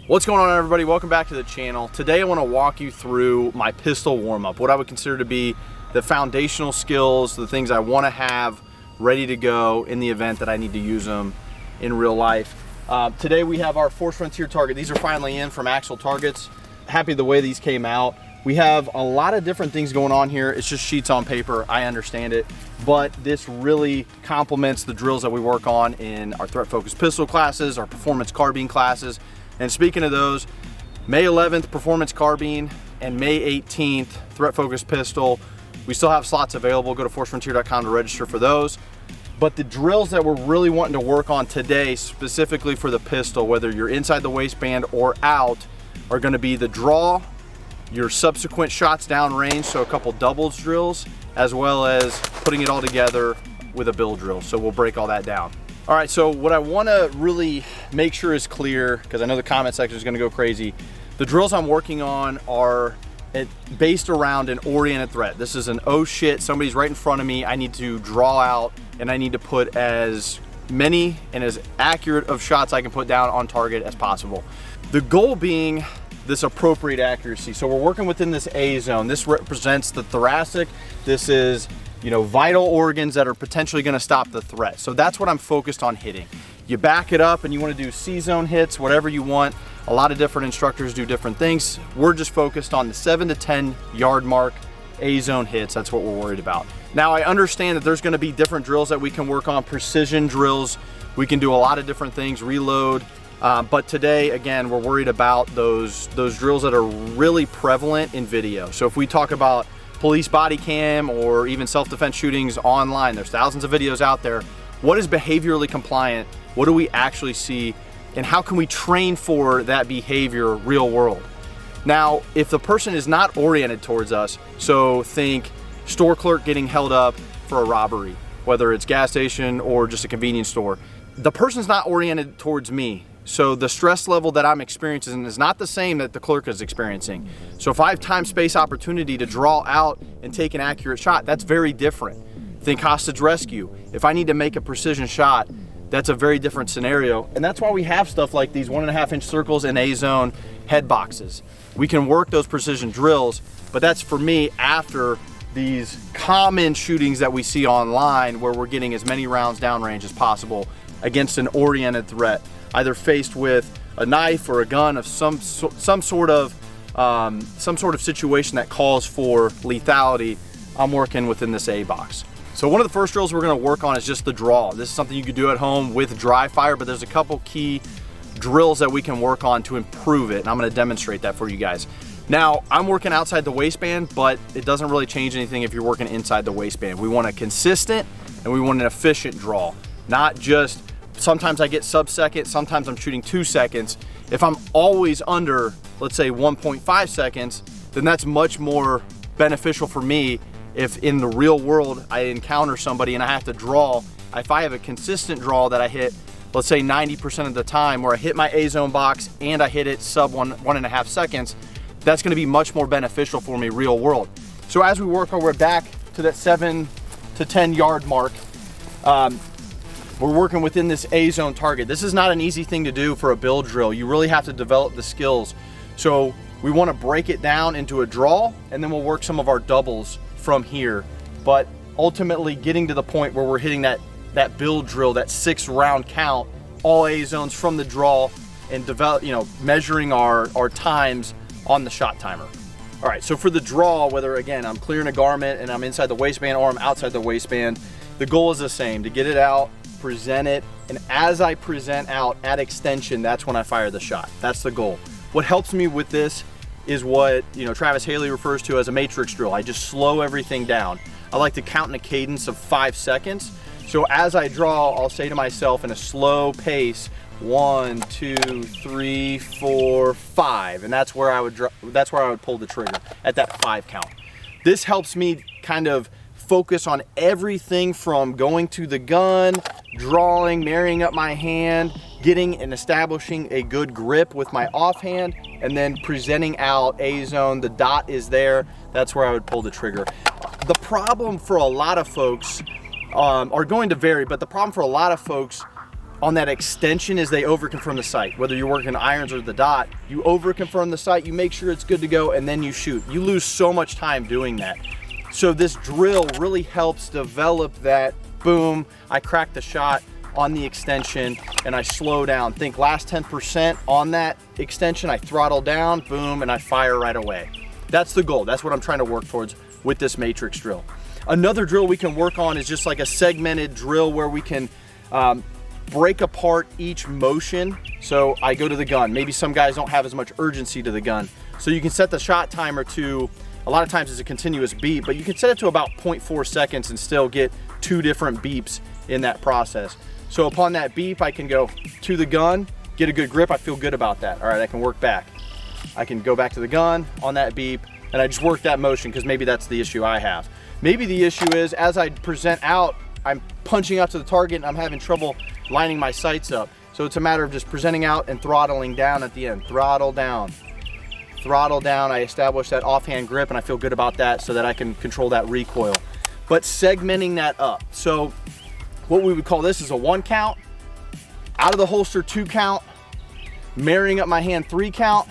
What's going on, everybody? Welcome back to the channel. Today I want to walk you through my pistol warm-up, what I would consider to be the foundational skills, the things I want to have ready to go in the event that I need to use them in real life. Today we have our Force Frontier target. These are finally in from Axle Targets. Happy the way these came out. We have a lot of different things going on here. It's just sheets on paper, I understand it, but this really complements the drills that we work on in our threat focused pistol classes, our performance carbine classes. And speaking of those, May 11th, performance carbine, and May 18th, threat focused pistol. We still have slots available. Go to forcefrontier.com to register for those. But the drills that we're really wanting to work on today, specifically for the pistol, whether you're inside the waistband or out, are gonna be the draw, your subsequent shots downrange, so a couple doubles drills, as well as putting it all together with a bill drill. So we'll break all that down. All right, so what I wanna really make sure is clear, because I know the comment section is gonna go crazy, the drills I'm working on are based around an oriented threat. This is an oh shit, somebody's right in front of me, I need to draw out, and I need to put as many and as accurate of shots I can put down on target as possible. The goal being this appropriate accuracy. So we're working within this A zone. This represents the thoracic. This is, you know, vital organs that are potentially gonna stop the threat. So that's what I'm focused on hitting. You back it up and you wanna do C zone hits, whatever you want. A lot of different instructors do different things. We're just focused on the 7 to 10 yard mark, A zone hits. That's what we're worried about. Now I understand that there's gonna be different drills that we can work on, precision drills. We can do a lot of different things, reload. But today, again, we're worried about those drills that are really prevalent in video. So if we talk about police body cam or even self-defense shootings online, there's thousands of videos out there. What is behaviorally compliant? What do we actually see? And how can we train for that behavior real world? Now, if the person is not oriented towards us, so think store clerk getting held up for a robbery, whether it's gas station or just a convenience store, the person's not oriented towards me. So the stress level that I'm experiencing is not the same that the clerk is experiencing. So if I have time, space, opportunity to draw out and take an accurate shot, that's very different. Think hostage rescue. If I need to make a precision shot, that's a very different scenario. And that's why we have stuff like these 1.5 inch circles and A zone head boxes. We can work those precision drills, but that's for me after these common shootings that we see online where we're getting as many rounds downrange as possible against an oriented threat, either faced with a knife or a gun of some sort of situation that calls for lethality. I'm working within this A box. So one of the first drills we're gonna work on is just the draw. This is something you could do at home with dry fire, but there's a couple key drills that we can work on to improve it, and I'm gonna demonstrate that for you guys. Now, I'm working outside the waistband, but it doesn't really change anything if you're working inside the waistband. We want a consistent and we want an efficient draw, not just sometimes I get sub-second, sometimes I'm shooting 2 seconds. If I'm always under, let's say 1.5 seconds, then that's much more beneficial for me if in the real world I encounter somebody and I have to draw. If I have a consistent draw that I hit, let's say 90% of the time, where I hit my A zone box and I hit it sub 1.5 seconds, that's gonna be much more beneficial for me real world. So as we work our way back to that 7 to 10 yard mark, we're working within this A zone target. This is not an easy thing to do for a build drill. You really have to develop the skills. So we want to break it down into a draw, and then we'll work some of our doubles from here. But ultimately getting to the point where we're hitting that build drill, that 6 round count, all A zones from the draw, and develop, measuring our times on the shot timer. All right, so for the draw, whether again, I'm clearing a garment and I'm inside the waistband or I'm outside the waistband, the goal is the same, to get it out, present it, and as I present out at extension, that's when I fire the shot. That's the goal. What helps me with this is what Travis Haley refers to as a matrix drill. I just slow everything down. I like to count in a cadence of 5 seconds. So as I draw, I'll say to myself in a slow pace, 1, 2, 3, 4, 5, and that's where I would pull the trigger at that 5 count. This helps me kind of focus on everything from going to the gun, drawing, marrying up my hand, getting and establishing a good grip with my offhand, and then presenting out A zone. The dot is there. That's where I would pull the trigger. The problem for a lot of folks are going to vary, but the problem for a lot of folks on that extension is they over-confirm the sight. Whether you're working irons or the dot, you over-confirm the sight, you make sure it's good to go, and then you shoot. You lose so much time doing that. So this drill really helps develop that, boom, I crack the shot on the extension and I slow down. Think last 10% on that extension, I throttle down, boom, and I fire right away. That's the goal. That's what I'm trying to work towards with this matrix drill. Another drill we can work on is just like a segmented drill where we can break apart each motion. So I go to the gun. Maybe some guys don't have as much urgency to the gun. So you can set the shot timer to, a lot of times it's a continuous beep, but you can set it to about 0.4 seconds and still get 2 different beeps in that process. So upon that beep, I can go to the gun, get a good grip. I feel good about that. All right, I can work back. I can go back to the gun on that beep, and I just work that motion because maybe that's the issue I have. Maybe the issue is as I present out, I'm punching out to the target and I'm having trouble lining my sights up. So it's a matter of just presenting out and throttling down at the end. Throttle down. Throttle down. I establish that offhand grip and I feel good about that so that I can control that recoil. But segmenting that up. So what we would call this is a 1 count, out of the holster 2 count, marrying up my hand 3 count,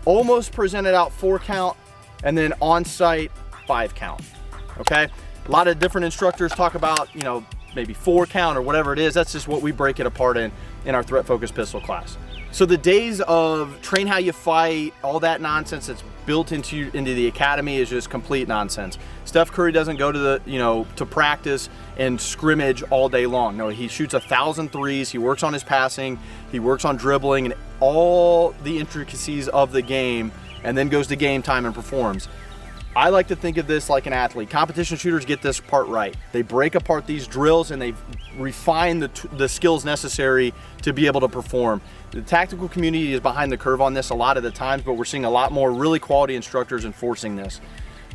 almost presented out 4 count, and then on sight 5 count. Okay, a lot of different instructors talk about, you know, maybe 4 count or whatever it is. That's just what we break it apart in our threat focused pistol class. So the days of train how you fight, all that nonsense that's built into the academy is just complete nonsense. Steph Curry doesn't go to the, to practice and scrimmage all day long. No, he shoots 1,000 threes. He works on his passing. He works on dribbling and all the intricacies of the game, and then goes to game time and performs. I like to think of this like an athlete. Competition shooters get this part right. They break apart these drills and they refine the skills necessary to be able to perform. The tactical community is behind the curve on this a lot of the times, but we're seeing a lot more really quality instructors enforcing this.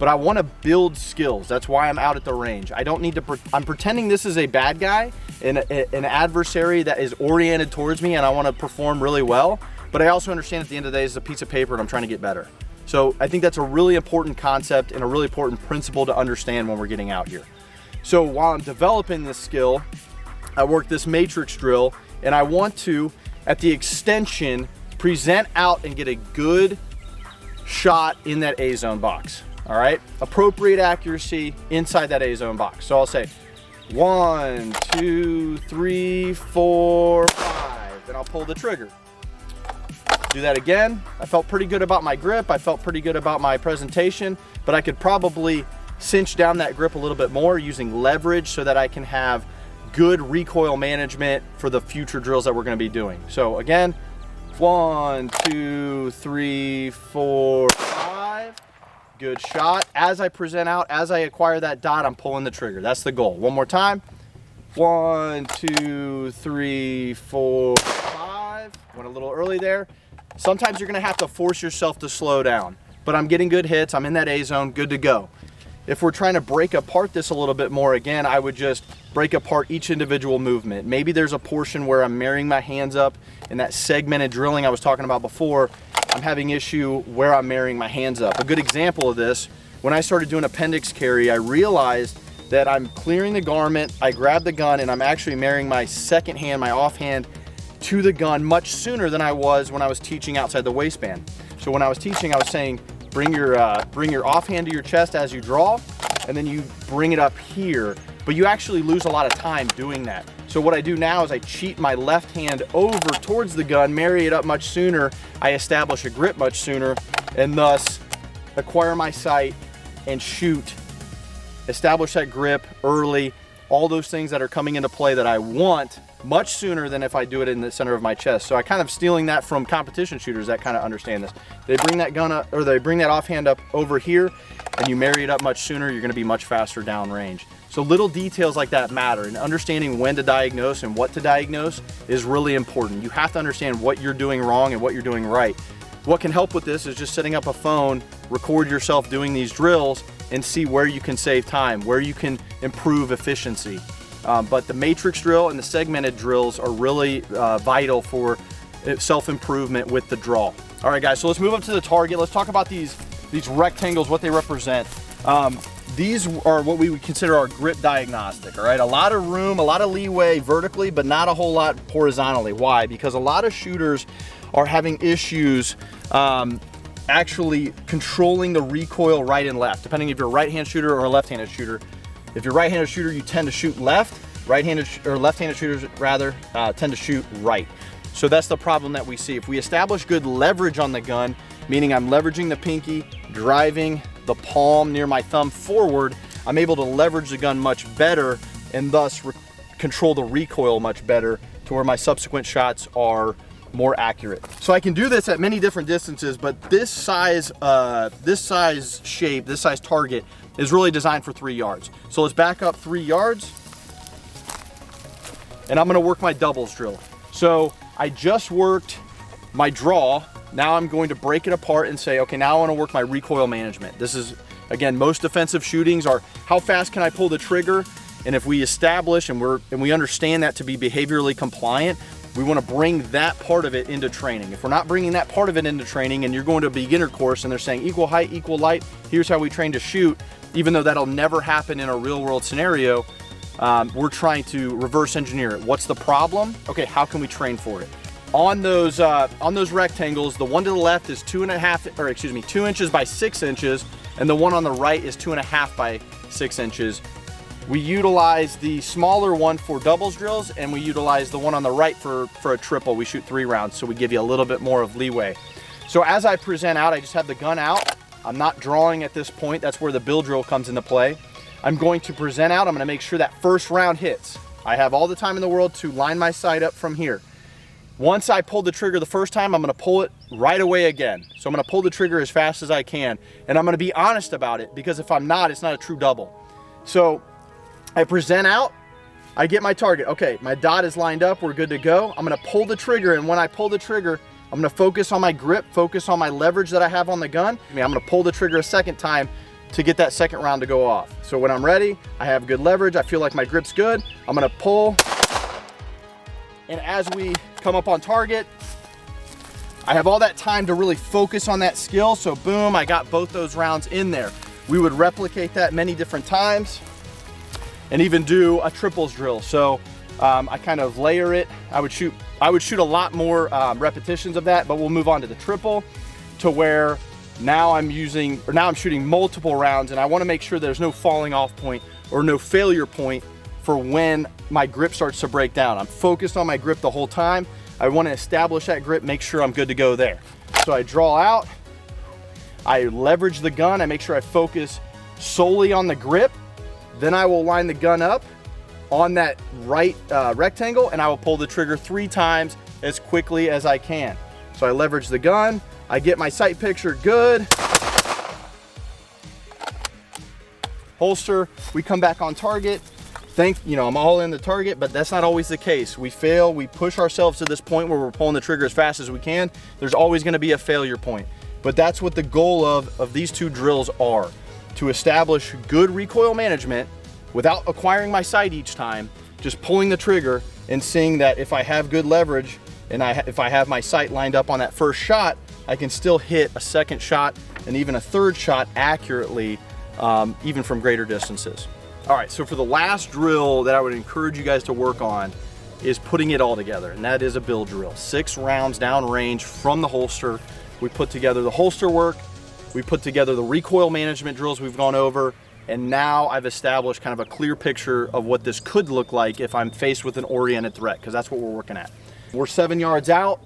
But I want to build skills. That's why I'm out at the range. I don't need to, I'm pretending this is a bad guy, an adversary that is oriented towards me and I want to perform really well. But I also understand at the end of the day, it's a piece of paper and I'm trying to get better. So I think that's a really important concept and a really important principle to understand when we're getting out here. So while I'm developing this skill, I work this matrix drill and I want to, at the extension, present out and get a good shot in that A-zone box. All right, appropriate accuracy inside that A-zone box. So I'll say 1, 2, 3, 4, 5, and I'll pull the trigger. Do that again. I felt pretty good about my grip. I felt pretty good about my presentation, but I could probably cinch down that grip a little bit more using leverage so that I can have good recoil management for the future drills that we're going to be doing. So again, 1, 2, 3, 4, 5. Good shot. As I present out, as I acquire that dot, I'm pulling the trigger. That's the goal. One more time. 1, 2, 3, 4, 5. Went a little early there. Sometimes you're going to have to force yourself to slow down, but I'm getting good hits. I'm in that A zone, good to go. If we're trying to break apart this a little bit more, again, I would just break apart each individual movement. Maybe there's a portion where I'm marrying my hands up in that segmented drilling I was talking about before. I'm having issue where I'm marrying my hands up. A good example of this, when I started doing appendix carry, I realized that I'm clearing the garment, I grab the gun, and I'm actually marrying my second hand, my offhand, to the gun much sooner than I was when I was teaching outside the waistband. So when I was teaching, I was saying, bring your offhand to your chest as you draw, and then you bring it up here. But you actually lose a lot of time doing that. So what I do now is I cheat my left hand over towards the gun, marry it up much sooner, I establish a grip much sooner, and thus acquire my sight and shoot, establish that grip early, all those things that are coming into play that I want much sooner than if I do it in the center of my chest. So I kind of stealing that from competition shooters that kind of understand this. They bring that gun up, or they bring that offhand up over here, and you marry it up much sooner, you're gonna be much faster downrange. So little details like that matter, and understanding when to diagnose and what to diagnose is really important. You have to understand what you're doing wrong and what you're doing right. What can help with this is just setting up a phone, record yourself doing these drills, and see where you can save time, where you can improve efficiency. But the matrix drill and the segmented drills are really vital for self-improvement with the draw. All right, guys, so let's move up to the target. Let's talk about these rectangles, what they represent. these are what we would consider our grip diagnostic, all right? A lot of room, a lot of leeway vertically, but not a whole lot horizontally. Why? Because a lot of shooters are having issues actually controlling the recoil right and left, depending if you're a right-hand shooter or a left-handed shooter. If you're a right-handed shooter, you tend to shoot left. Right-handed or left-handed shooters rather tend to shoot right. So that's the problem that we see. If we establish good leverage on the gun, meaning I'm leveraging the pinky, driving the palm near my thumb forward, I'm able to leverage the gun much better and thus control the recoil much better to where my subsequent shots are more accurate. So I can do this at many different distances, but this size shape, this size target is really designed for 3 yards. So let's back up 3 yards and I'm gonna work my doubles drill. So I just worked my draw. Now I'm going to break it apart and say, okay, now I wanna work my recoil management. This is, again, most defensive shootings are how fast can I pull the trigger? And if we establish and we understand that to be behaviorally compliant, we want to bring that part of it into training. If we're not bringing that part of it into training and you're going to a beginner course and they're saying equal height, equal light, here's how we train to shoot, even though that'll never happen in a real world scenario, we're trying to reverse engineer it. What's the problem? Okay, how can we train for it? On those rectangles, the one to the left is 2 inches by 6 inches, and the one on the right is 2.5 by 6 inches. We utilize the smaller one for doubles drills, and we utilize the one on the right for a triple. We shoot 3 rounds, so we give you a little bit more of leeway. So as I present out, I just have the gun out. I'm not drawing at this point. That's where the bill drill comes into play. I'm going to present out. I'm going to make sure that first round hits. I have all the time in the world to line my sight up from here. Once I pull the trigger the first time, I'm going to pull it right away again. So I'm going to pull the trigger as fast as I can, and I'm going to be honest about it, because if I'm not, it's not a true double. So I present out, I get my target. Okay, my dot is lined up, we're good to go. I'm gonna pull the trigger, and when I pull the trigger, I'm gonna focus on my grip, focus on my leverage that I have on the gun. I'm gonna pull the trigger a second time to get that second round to go off. So when I'm ready, I have good leverage, I feel like my grip's good, I'm gonna pull. And as we come up on target, I have all that time to really focus on that skill. So boom, I got both those rounds in there. We would replicate that many different times, and even do a triples drill. So I kind of layer it. I would shoot a lot more repetitions of that, but we'll move on to the triple, to where now I'm shooting multiple rounds, and I want to make sure there's no falling off point or no failure point for when my grip starts to break down. I'm focused on my grip the whole time. I want to establish that grip, make sure I'm good to go there. So I draw out, I leverage the gun, I make sure I focus solely on the grip. Then I will line the gun up on that right rectangle, and I will pull the trigger 3 times as quickly as I can. So I leverage the gun, I get my sight picture good. Holster, we come back on target. I'm all in the target, but that's not always the case. We fail, we push ourselves to this point where we're pulling the trigger as fast as we can. There's always gonna be a failure point. But that's what the goal of these 2 drills are. To establish good recoil management without acquiring my sight each time, just pulling the trigger and seeing that if I have good leverage and if I have my sight lined up on that first shot, I can still hit a second shot and even a third shot accurately, even from greater distances. All right, so for the last drill that I would encourage you guys to work on is putting it all together, and that is a bill drill. 6 rounds downrange from the holster. We put together the holster work, we put together the recoil management drills we've gone over, and now I've established kind of a clear picture of what this could look like if I'm faced with an oriented threat, because that's what we're working at. We're 7 yards out.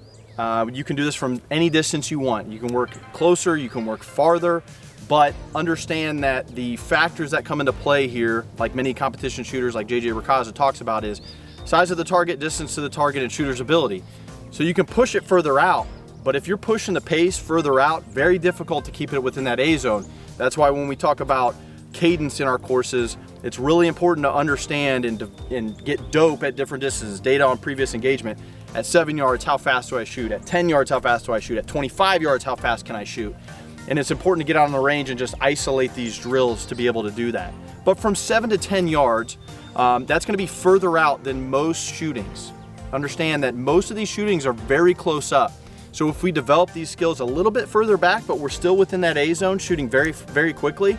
You can do this from any distance you want. You can work closer, you can work farther, but understand that the factors that come into play here, like many competition shooters like JJ Racaza talks about, is size of the target, distance to the target, and shooter's ability. So you can push it further out, but if you're pushing the pace further out, very difficult to keep it within that A zone. That's why when we talk about cadence in our courses, it's really important to understand and get dope at different distances, data on previous engagement. At 7 yards, how fast do I shoot? At 10 yards, how fast do I shoot? At 25 yards, how fast can I shoot? And it's important to get out on the range and just isolate these drills to be able to do that. But from 7 to 10 yards, that's gonna be further out than most shootings. Understand that most of these shootings are very close up. So if we develop these skills a little bit further back, but we're still within that A zone, shooting very, very quickly,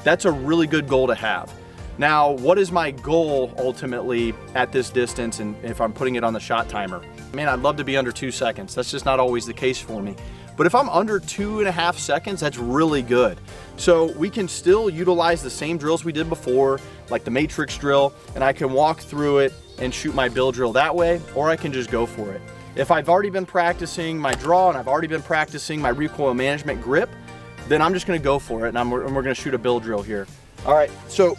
That's a really good goal to have. Now, what is my goal ultimately at this distance, and if I'm putting it on the shot timer? Man, I'd love to be under 2 seconds. That's just not always the case for me. But if I'm under 2.5 seconds, that's really good. So we can still utilize the same drills we did before, like the matrix drill, and I can walk through it and shoot my bill drill that way, or I can just go for it. If I've already been practicing my draw and I've already been practicing my recoil management grip, then I'm just gonna go for it, and we're gonna shoot a bill drill here. All right, so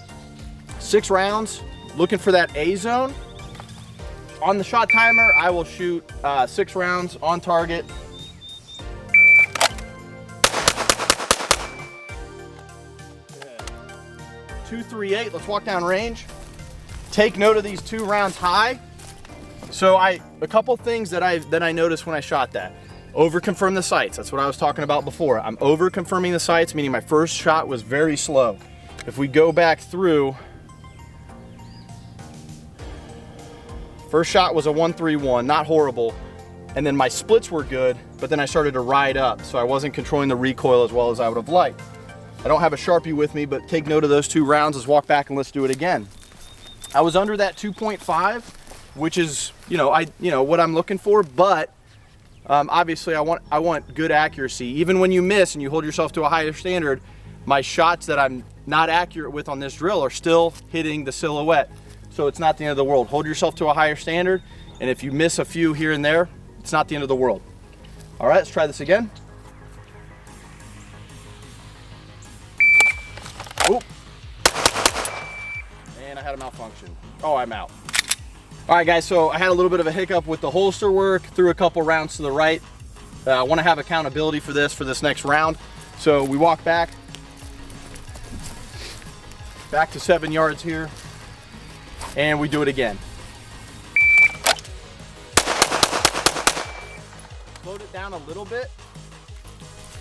6 rounds, looking for that A zone. On the shot timer, I will shoot 6 rounds on target. Good. 238, let's walk down range. Take note of these 2 rounds high. So a couple things that I noticed when I shot that. Over confirm the sights, that's what I was talking about before. I'm over confirming the sights, meaning my first shot was very slow. If we go back through, first shot was a 1-3-1, not horrible. And then my splits were good, but then I started to ride up, so I wasn't controlling the recoil as well as I would have liked. I don't have a Sharpie with me, but take note of those 2 rounds. Let's walk back and let's do it again. I was under that 2.5, which is, what I'm looking for, but obviously I want good accuracy. Even when you miss and you hold yourself to a higher standard, my shots that I'm not accurate with on this drill are still hitting the silhouette. So it's not the end of the world. Hold yourself to a higher standard, and if you miss a few here and there, it's not the end of the world. All right, let's try this again. Oop. And I had a malfunction. Oh, I'm out. All right, guys, so I had a little bit of a hiccup with the holster work, threw a couple rounds to the right. I want to have accountability for this next round. So we walk back to 7 yards here, and we do it again. Slowed it down a little bit.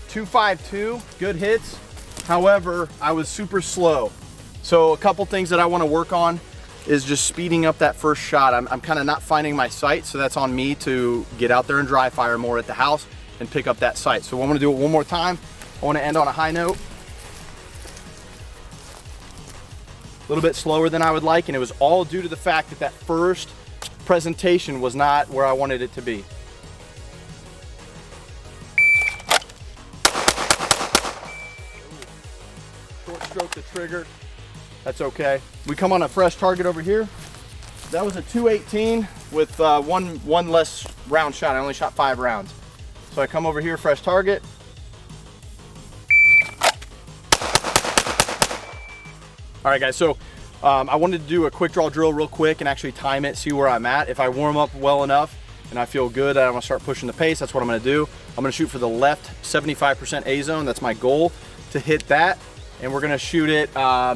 2.52, good hits. However, I was super slow. So a couple things that I want to work on is just speeding up that first shot. I'm kind of not finding my sight, so that's on me to get out there and dry fire more at the house and pick up that sight. So I'm going to do it one more time. I want to end on a high note. A little bit slower than I would like, and it was all due to the fact that that first presentation was not where I wanted it to be. Short stroke the trigger. That's okay. We come on a fresh target over here. That was a 218 with one less round shot. I only shot 5 rounds. So I come over here, fresh target. All right, guys, so I wanted to do a quick draw drill real quick and actually time it, see where I'm at. If I warm up well enough and I feel good, I'm gonna start pushing the pace. That's what I'm gonna do. I'm gonna shoot for the left 75% A zone. That's my goal, to hit that. And we're gonna shoot it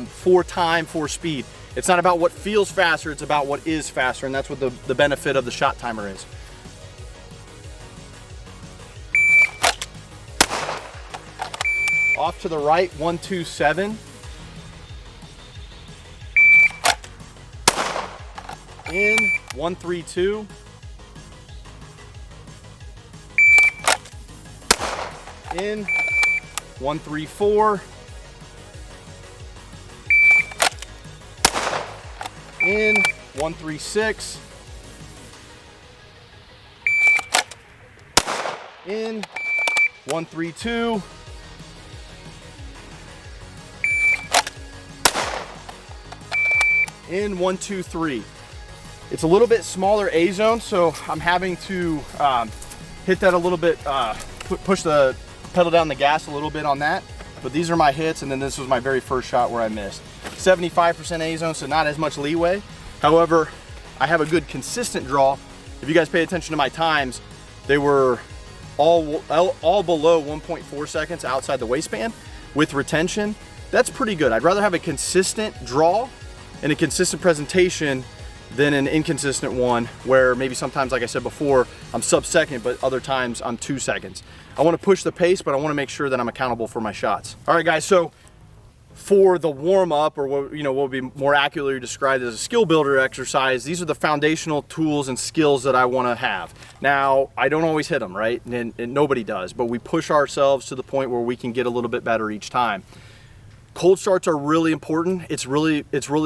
for time, for speed. It's not about what feels faster, it's about what is faster, and that's what the benefit of the shot timer is. Off to the right, 127. In, 132. In, 134. In, 136. In, 132. In, 123. It's a little bit smaller A zone, so I'm having to hit that a little bit, push the pedal down the gas a little bit on that. But these are my hits, and then this was my very first shot where I missed. 75% A zone, so not as much leeway. However, I have a good consistent draw. If you guys pay attention to my times, they were all below 1.4 seconds outside the waistband with retention. That's pretty good. I'd rather have a consistent draw and a consistent presentation than an inconsistent one where maybe sometimes, like I said before, I'm sub-second, but other times I'm 2 seconds. I want to push the pace, but I want to make sure that I'm accountable for my shots. All right, guys, so for the warm-up, or what would be more accurately described as a skill builder exercise, these are the foundational tools and skills that I want to have. Now, I don't always hit them, right? And nobody does, but we push ourselves to the point where we can get a little bit better each time. Cold starts are really important. It's really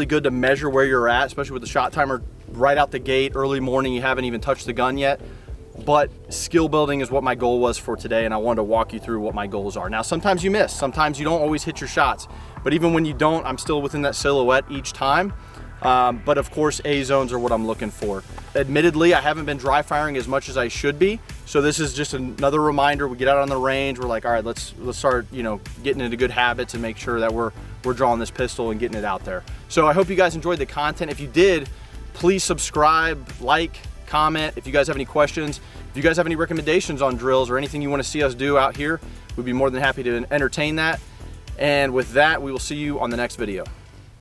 good to measure where you're at, especially with the shot timer right out the gate, early morning, you haven't even touched the gun yet. But skill building is what my goal was for today, and I wanted to walk you through what my goals are. Now, sometimes you miss, sometimes you don't always hit your shots, but even when you don't, I'm still within that silhouette each time. But of course, A zones are what I'm looking for. Admittedly, I haven't been dry firing as much as I should be, so this is just another reminder. We get out on the range, we're like, all right, let's start, you know, getting into good habits and make sure that we're drawing this pistol and getting it out there. So I hope you guys enjoyed the content. If you did, please subscribe, like, comment. If you guys have any questions, if you guys have any recommendations on drills or anything you want to see us do out here, we'd be more than happy to entertain that. And with that, we will see you on the next video.